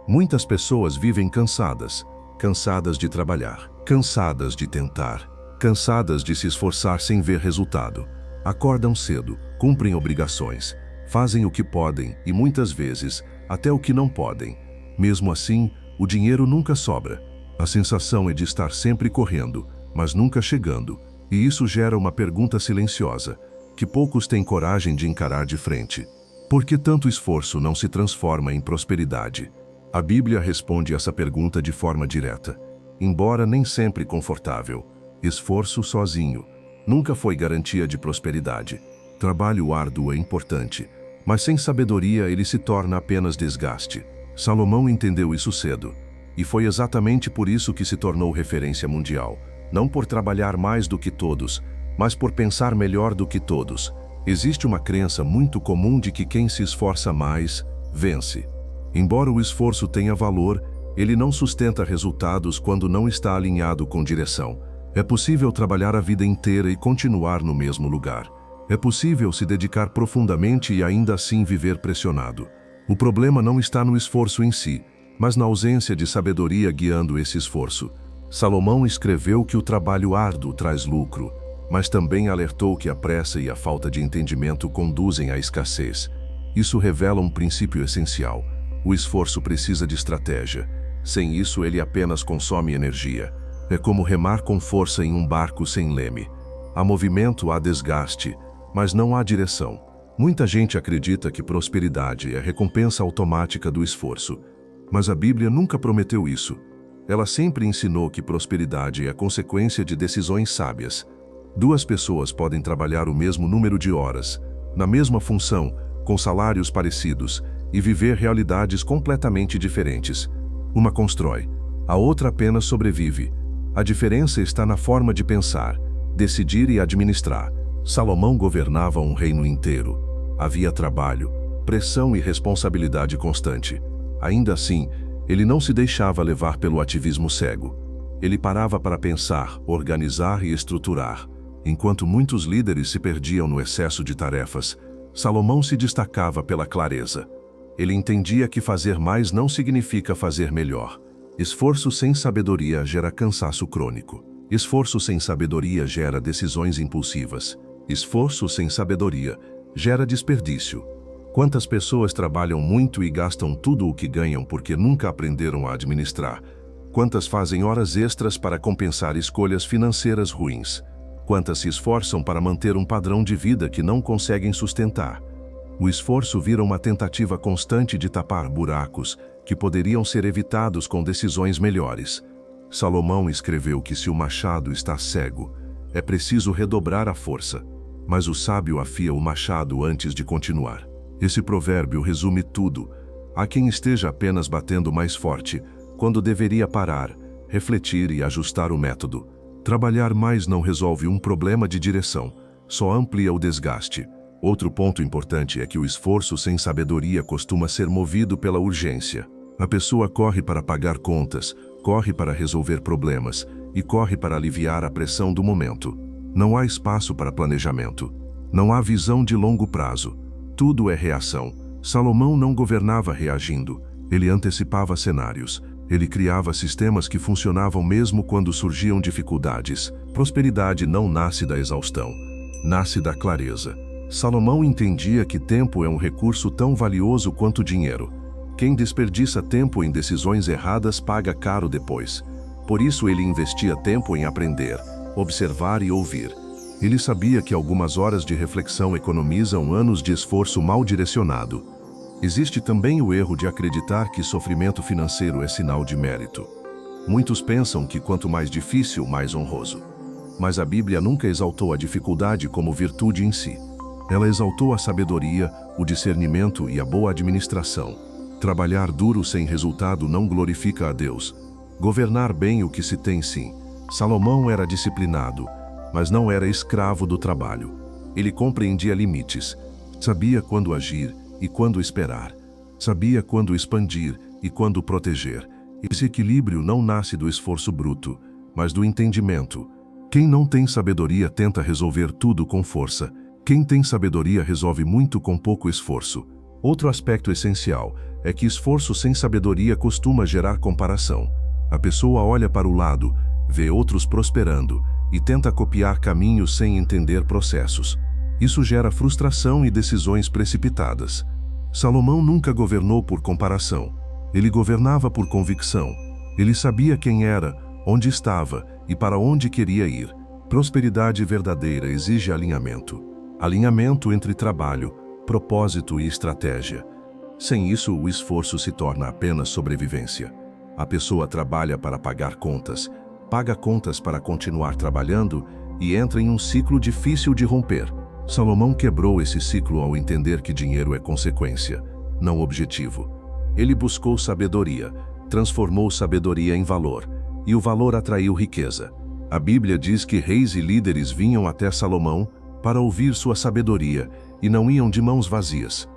Muitas pessoas vivem cansadas, cansadas de trabalhar, cansadas de tentar, cansadas de se esforçar sem ver resultado. Acordam cedo, cumprem obrigações, fazem o que podem e muitas vezes até o que não podem. Mesmo assim, o dinheiro nunca sobra. A sensação é de estar sempre correndo, mas nunca chegando, e isso gera uma pergunta silenciosa, que poucos têm coragem de encarar de frente. Por que tanto esforço não se transforma em prosperidade? A Bíblia responde essa pergunta de forma direta, embora nem sempre confortável. Esforço sozinho nunca foi garantia de prosperidade. Trabalho árduo é importante, mas sem sabedoria ele se torna apenas desgaste. Salomão entendeu isso cedo, e foi exatamente por isso que se tornou referência mundial. Não por trabalhar mais do que todos, mas por pensar melhor do que todos. Existe uma crença muito comum de que quem se esforça mais, vence. Embora o esforço tenha valor, ele não sustenta resultados quando não está alinhado com direção. É possível trabalhar a vida inteira e continuar no mesmo lugar. É possível se dedicar profundamente e ainda assim viver pressionado. O problema não está no esforço em si, mas na ausência de sabedoria guiando esse esforço. Salomão escreveu que o trabalho árduo traz lucro, mas também alertou que a pressa e a falta de entendimento conduzem à escassez. Isso revela um princípio essencial. O esforço precisa de estratégia. Sem isso, ele apenas consome energia. É como remar com força em um barco sem leme. Há movimento, há desgaste, mas não há direção. Muita gente acredita que prosperidade é recompensa automática do esforço. Mas a Bíblia nunca prometeu isso. Ela sempre ensinou que prosperidade é consequência de decisões sábias. Duas pessoas podem trabalhar o mesmo número de horas, na mesma função, com salários parecidos, e viver realidades completamente diferentes. Uma constrói, a outra apenas sobrevive. A diferença está na forma de pensar, decidir e administrar. Salomão governava um reino inteiro. Havia trabalho, pressão e responsabilidade constante. Ainda assim, ele não se deixava levar pelo ativismo cego. Ele parava para pensar, organizar e estruturar. Enquanto muitos líderes se perdiam no excesso de tarefas, Salomão se destacava pela clareza. Ele entendia que fazer mais não significa fazer melhor. Esforço sem sabedoria gera cansaço crônico. Esforço sem sabedoria gera decisões impulsivas. Esforço sem sabedoria gera desperdício. Quantas pessoas trabalham muito e gastam tudo o que ganham porque nunca aprenderam a administrar? Quantas fazem horas extras para compensar escolhas financeiras ruins? Quantas se esforçam para manter um padrão de vida que não conseguem sustentar? O esforço vira uma tentativa constante de tapar buracos que poderiam ser evitados com decisões melhores. Salomão escreveu que se o machado está cego, é preciso redobrar a força, mas o sábio afia o machado antes de continuar. Esse provérbio resume tudo. Há quem esteja apenas batendo mais forte, quando deveria parar, refletir e ajustar o método. Trabalhar mais não resolve um problema de direção, só amplia o desgaste. Outro ponto importante é que o esforço sem sabedoria costuma ser movido pela urgência. A pessoa corre para pagar contas, corre para resolver problemas e corre para aliviar a pressão do momento. Não há espaço para planejamento. Não há visão de longo prazo. Tudo é reação. Salomão não governava reagindo. Ele antecipava cenários. Ele criava sistemas que funcionavam mesmo quando surgiam dificuldades. Prosperidade não nasce da exaustão, nasce da clareza. Salomão entendia que tempo é um recurso tão valioso quanto dinheiro. Quem desperdiça tempo em decisões erradas paga caro depois. Por isso ele investia tempo em aprender, observar e ouvir. Ele sabia que algumas horas de reflexão economizam anos de esforço mal direcionado. Existe também o erro de acreditar que sofrimento financeiro é sinal de mérito. Muitos pensam que quanto mais difícil, mais honroso. Mas a Bíblia nunca exaltou a dificuldade como virtude em si. Ela exaltou a sabedoria, o discernimento e a boa administração. Trabalhar duro sem resultado não glorifica a Deus. Governar bem o que se tem, sim. Salomão era disciplinado, mas não era escravo do trabalho. Ele compreendia limites, sabia quando agir e quando esperar, sabia quando expandir e quando proteger. Esse equilíbrio não nasce do esforço bruto, mas do entendimento. Quem não tem sabedoria tenta resolver tudo com força. Quem tem sabedoria resolve muito com pouco esforço. Outro aspecto essencial é que esforço sem sabedoria costuma gerar comparação. A pessoa olha para o lado, vê outros prosperando e tenta copiar caminhos sem entender processos. Isso gera frustração e decisões precipitadas. Salomão nunca governou por comparação. Ele governava por convicção. Ele sabia quem era, onde estava e para onde queria ir. Prosperidade verdadeira exige alinhamento. Alinhamento entre trabalho, propósito e estratégia. Sem isso, o esforço se torna apenas sobrevivência. A pessoa trabalha para pagar contas, paga contas para continuar trabalhando e entra em um ciclo difícil de romper. Salomão quebrou esse ciclo ao entender que dinheiro é consequência, não objetivo. Ele buscou sabedoria, transformou sabedoria em valor, e o valor atraiu riqueza. A Bíblia diz que reis e líderes vinham até Salomão para ouvir sua sabedoria e não iam de mãos vazias.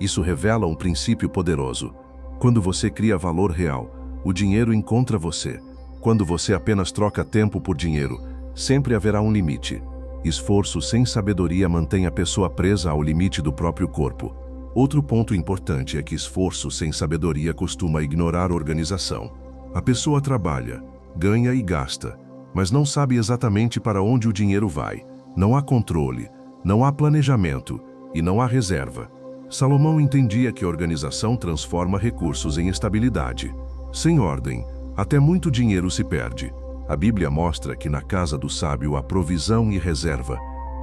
Isso revela um princípio poderoso. Quando você cria valor real, o dinheiro encontra você. Quando você apenas troca tempo por dinheiro, sempre haverá um limite. Esforço sem sabedoria mantém a pessoa presa ao limite do próprio corpo. Outro ponto importante é que esforço sem sabedoria costuma ignorar organização. A pessoa trabalha, ganha e gasta, mas não sabe exatamente para onde o dinheiro vai. Não há controle, não há planejamento e não há reserva. Salomão entendia que a organização transforma recursos em estabilidade. Sem ordem, até muito dinheiro se perde. A Bíblia mostra que na casa do sábio há provisão e reserva.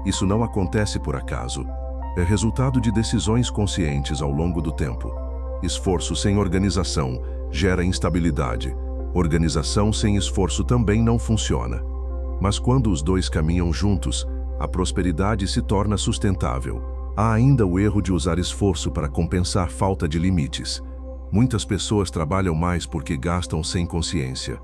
Isso não acontece por acaso. É resultado de decisões conscientes ao longo do tempo. Esforço sem organização gera instabilidade. Organização sem esforço também não funciona. Mas quando os dois caminham juntos, a prosperidade se torna sustentável. Há ainda o erro de usar esforço para compensar falta de limites. Muitas pessoas trabalham mais porque gastam sem consciência.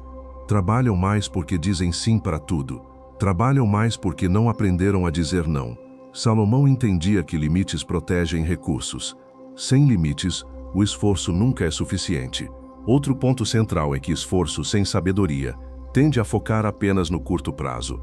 Trabalham mais porque dizem sim para tudo. Trabalham mais porque não aprenderam a dizer não. Salomão entendia que limites protegem recursos. Sem limites, o esforço nunca é suficiente. Outro ponto central é que esforço sem sabedoria tende a focar apenas no curto prazo.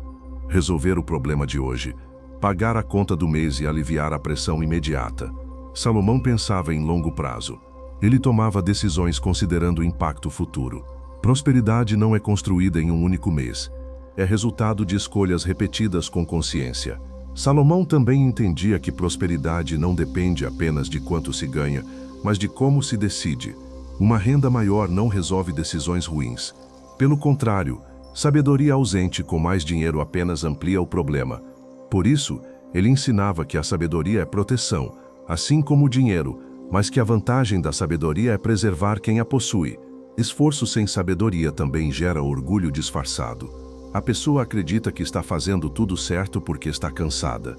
Resolver o problema de hoje, pagar a conta do mês e aliviar a pressão imediata. Salomão pensava em longo prazo. Ele tomava decisões considerando o impacto futuro. Prosperidade não é construída em um único mês. É resultado de escolhas repetidas com consciência. Salomão também entendia que prosperidade não depende apenas de quanto se ganha, mas de como se decide. Uma renda maior não resolve decisões ruins. Pelo contrário, sabedoria ausente com mais dinheiro apenas amplia o problema. Por isso, ele ensinava que a sabedoria é proteção, assim como o dinheiro, mas que a vantagem da sabedoria é preservar quem a possui. Esforço sem sabedoria também gera orgulho disfarçado. A pessoa acredita que está fazendo tudo certo porque está cansada.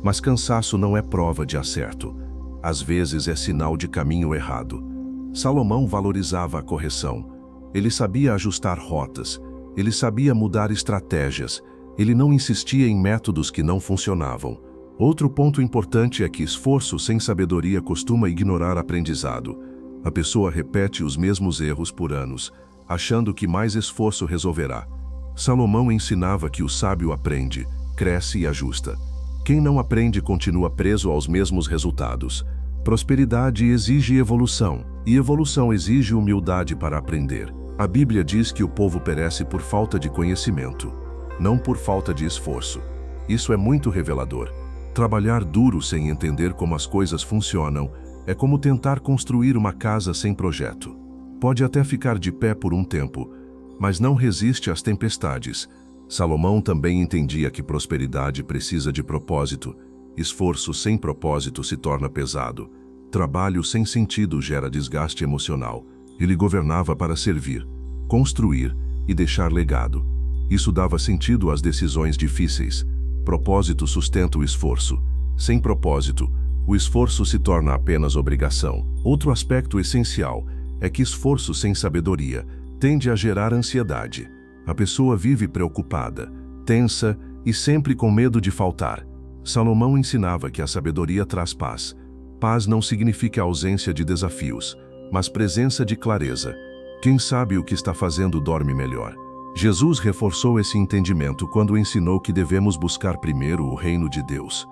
Mas cansaço não é prova de acerto. Às vezes é sinal de caminho errado. Salomão valorizava a correção. Ele sabia ajustar rotas. Ele sabia mudar estratégias. Ele não insistia em métodos que não funcionavam. Outro ponto importante é que esforço sem sabedoria costuma ignorar aprendizado. A pessoa repete os mesmos erros por anos, achando que mais esforço resolverá. Salomão ensinava que o sábio aprende, cresce e ajusta. Quem não aprende continua preso aos mesmos resultados. Prosperidade exige evolução, e evolução exige humildade para aprender. A Bíblia diz que o povo perece por falta de conhecimento, não por falta de esforço. Isso é muito revelador. Trabalhar duro sem entender como as coisas funcionam é como tentar construir uma casa sem projeto. Pode até ficar de pé por um tempo, mas não resiste às tempestades. Salomão também entendia que prosperidade precisa de propósito. Esforço sem propósito se torna pesado. Trabalho sem sentido gera desgaste emocional. Ele governava para servir, construir e deixar legado. Isso dava sentido às decisões difíceis. Propósito sustenta o esforço. Sem propósito, o esforço se torna apenas obrigação. Outro aspecto essencial é que esforço sem sabedoria tende a gerar ansiedade. A pessoa vive preocupada, tensa e sempre com medo de faltar. Salomão ensinava que a sabedoria traz paz. Paz não significa ausência de desafios, mas presença de clareza. Quem sabe o que está fazendo dorme melhor. Jesus reforçou esse entendimento quando ensinou que devemos buscar primeiro o reino de Deus.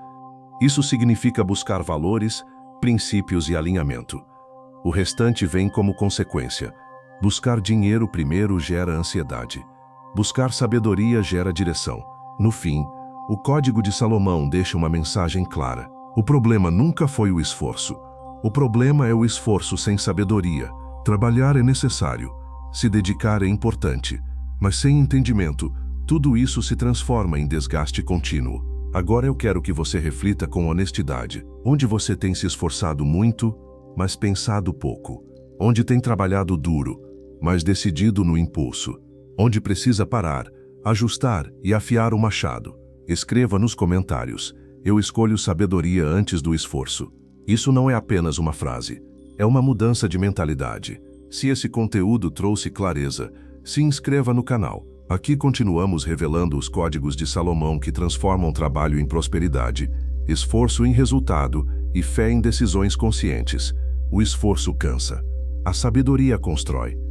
Isso significa buscar valores, princípios e alinhamento. O restante vem como consequência. Buscar dinheiro primeiro gera ansiedade. Buscar sabedoria gera direção. No fim, o Código de Salomão deixa uma mensagem clara. O problema nunca foi o esforço. O problema é o esforço sem sabedoria. Trabalhar é necessário. Se dedicar é importante. Mas sem entendimento, tudo isso se transforma em desgaste contínuo. Agora eu quero que você reflita com honestidade. Onde você tem se esforçado muito, mas pensado pouco? Onde tem trabalhado duro, mas decidido no impulso? Onde precisa parar, ajustar e afiar o machado? Escreva nos comentários. Eu escolho sabedoria antes do esforço. Isso não é apenas uma frase. É uma mudança de mentalidade. Se esse conteúdo trouxe clareza, se inscreva no canal. Aqui continuamos revelando os códigos de Salomão que transformam trabalho em prosperidade, esforço em resultado e fé em decisões conscientes. O esforço cansa. A sabedoria constrói.